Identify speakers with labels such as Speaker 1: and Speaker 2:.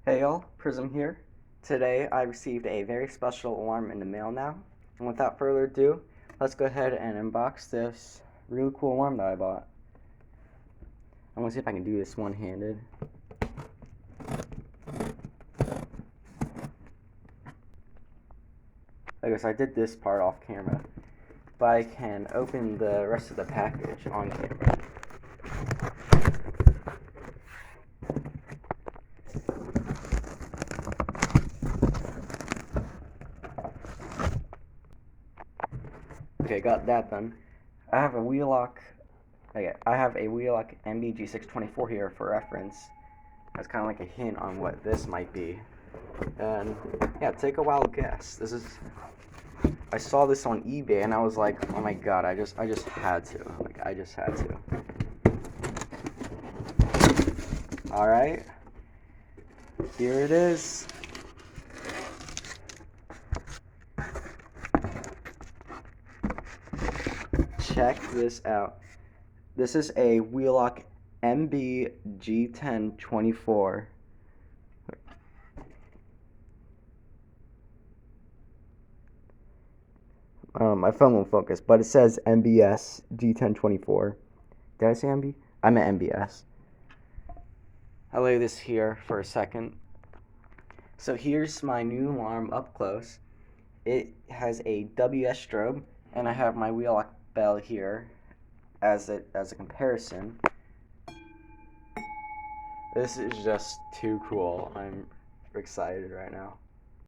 Speaker 1: Hey y'all, Prism here. Today I received a very special alarm in the mail now. And without further ado, let's go ahead and unbox this really cool alarm that I bought. I'm gonna see if I can do this one-handed. I guess I did this part off camera, but I can open the rest of the package on camera. Okay, got that done. I have a Wheelock MBS-G10-24 here for reference. That's kind of like a hint on what this might be. And yeah, take a wild guess. I saw this on eBay and I was like, oh my god, I just had to. I just had to. Alright. Here it is. Check this out. This is a Wheelock MBS-G10-24. My phone won't focus, but it says MBS-G10-24. Did I say MB? I meant MBS. I'll lay this here for a second. So here's my new alarm up close. It has a WS strobe, and I have my Wheelock bell here as a comparison. This is just too cool. I'm excited right now.